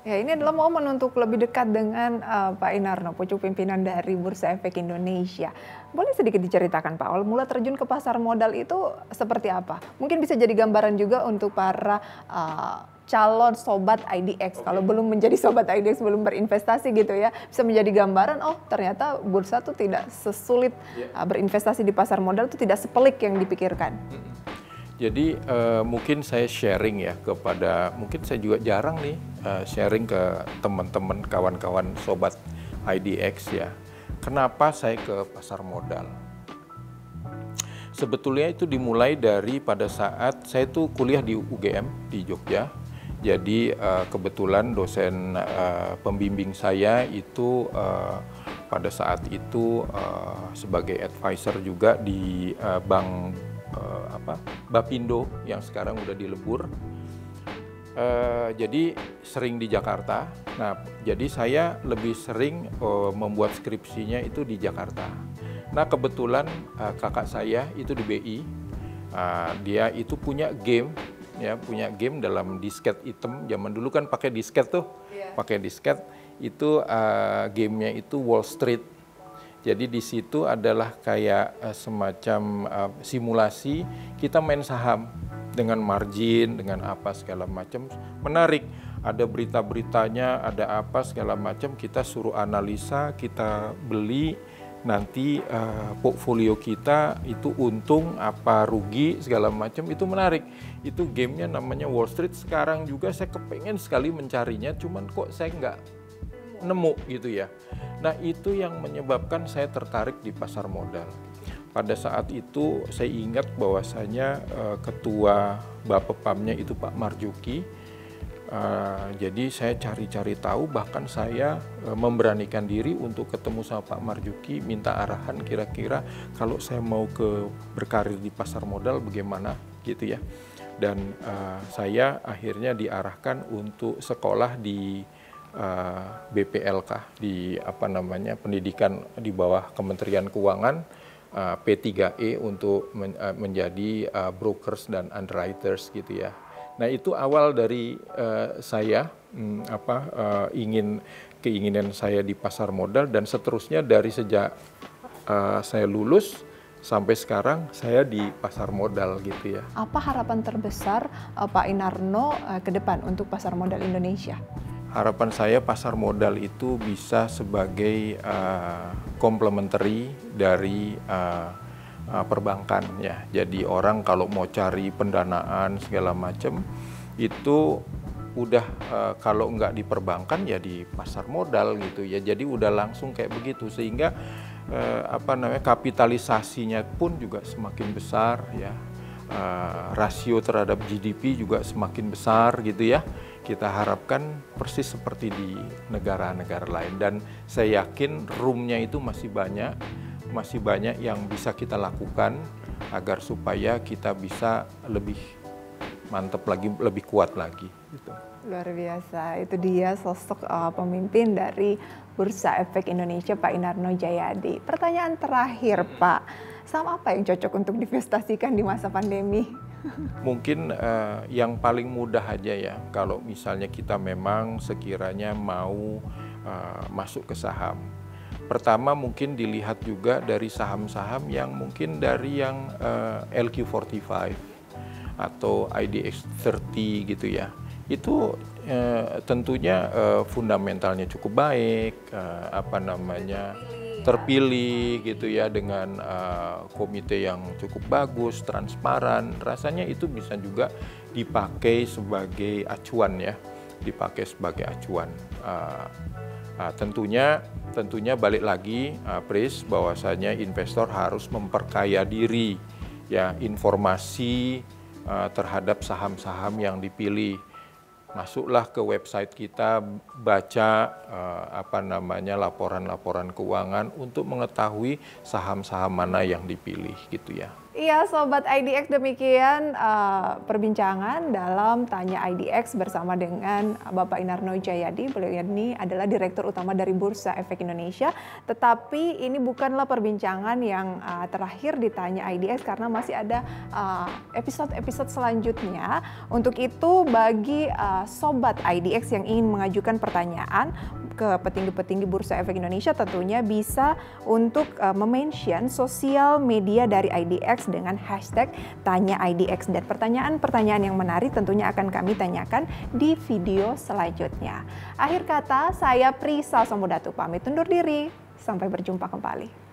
Ya, ini adalah momen untuk lebih dekat dengan Pak Inarno, pucuk pimpinan dari Bursa Efek Indonesia. Boleh sedikit diceritakan Pak, awal mula terjun ke pasar modal itu seperti apa? Mungkin bisa jadi gambaran juga untuk para calon sobat IDX. Kalau belum menjadi sobat IDX, belum berinvestasi gitu ya, bisa menjadi gambaran, oh ternyata bursa tuh tidak sesulit berinvestasi di pasar modal, itu tidak sepelik yang dipikirkan. Jadi mungkin saya sharing ya kepada, mungkin saya juga jarang nih sharing ke teman-teman, kawan-kawan sobat IDX ya. Kenapa saya ke pasar modal? Sebetulnya itu dimulai dari pada saat saya tuh kuliah di UGM di Jogja. Jadi kebetulan dosen pembimbing saya itu pada saat itu sebagai advisor juga di Bank Bapindo yang sekarang udah dilebur. Jadi sering di Jakarta. Nah, jadi saya lebih sering membuat skripsinya itu di Jakarta. Nah, kebetulan kakak saya itu di BI. Dia itu punya game, ya, punya game dalam disket hitam. Zaman dulu kan pakai disket tuh, pakai disket. Itu gamenya itu Wall Street. Jadi di situ adalah kayak semacam simulasi kita main saham dengan margin, dengan apa segala macam. Menarik, ada berita-beritanya, ada apa segala macam, kita suruh analisa, kita beli, nanti portfolio kita itu untung apa rugi segala macam, itu menarik. Itu gamenya namanya Wall Street. Sekarang juga saya kepengen sekali mencarinya, cuman kok saya nggak nemu gitu ya. Nah, itu yang menyebabkan saya tertarik di pasar modal. Pada saat itu saya ingat bahwasanya ketua Bapepamnya itu Pak Marjuki. Jadi saya cari-cari tahu, bahkan saya memberanikan diri untuk ketemu sama Pak Marjuki, minta arahan kira-kira kalau saya mau berkarir di pasar modal bagaimana gitu ya. Dan saya akhirnya diarahkan untuk sekolah di BPLK, di pendidikan di bawah Kementerian Keuangan, P3E untuk menjadi brokers dan underwriters gitu ya. Nah, itu awal dari saya keinginan saya di pasar modal, dan seterusnya dari sejak saya lulus sampai sekarang saya di pasar modal gitu ya. Apa harapan terbesar Pak Inarno ke depan untuk pasar modal Indonesia? Harapan saya pasar modal itu bisa sebagai complementary dari perbankan ya. Jadi orang kalau mau cari pendanaan segala macam itu udah kalau nggak di perbankan ya di pasar modal gitu ya. Jadi udah langsung kayak begitu, sehingga kapitalisasinya pun juga semakin besar ya. Rasio terhadap GDP juga semakin besar gitu ya. Kita harapkan persis seperti di negara-negara lain, dan saya yakin roomnya itu masih banyak yang bisa kita lakukan agar supaya kita bisa lebih mantap lagi, lebih kuat lagi gitu. Luar biasa, itu dia sosok pemimpin dari Bursa Efek Indonesia, Pak Inarno Jayadi. Pertanyaan terakhir Pak, saham apa yang cocok untuk divestasikan di masa pandemi? Mungkin yang paling mudah aja ya, kalau misalnya kita memang sekiranya mau masuk ke saham. Pertama mungkin dilihat juga dari saham-saham yang mungkin dari yang LQ45 atau IDX 30 gitu ya. Itu tentunya fundamentalnya cukup baik, terpilih gitu ya, dengan komite yang cukup bagus, transparan. Rasanya itu bisa juga dipakai sebagai acuan ya, dipakai sebagai acuan. Tentunya balik lagi, Pris, bahwasanya investor harus memperkaya diri ya, informasi terhadap saham-saham yang dipilih. Masuklah ke website kita, baca laporan-laporan keuangan untuk mengetahui saham-saham mana yang dipilih gitu ya. Iya, Sobat IDX, demikian perbincangan dalam Tanya IDX bersama dengan Bapak Inarno Jayadi. Beliau ini adalah Direktur Utama dari Bursa Efek Indonesia. Tetapi ini bukanlah perbincangan yang terakhir di Tanya IDX karena masih ada episode-episode selanjutnya. Untuk itu bagi Sobat IDX yang ingin mengajukan pertanyaan ke petinggi-petinggi Bursa Efek Indonesia tentunya bisa untuk memention sosial media dari IDX dengan hashtag Tanya IDX, dan pertanyaan-pertanyaan yang menarik tentunya akan kami tanyakan di video selanjutnya. Akhir kata, saya Prisa Samudatu pamit undur diri. Sampai berjumpa kembali.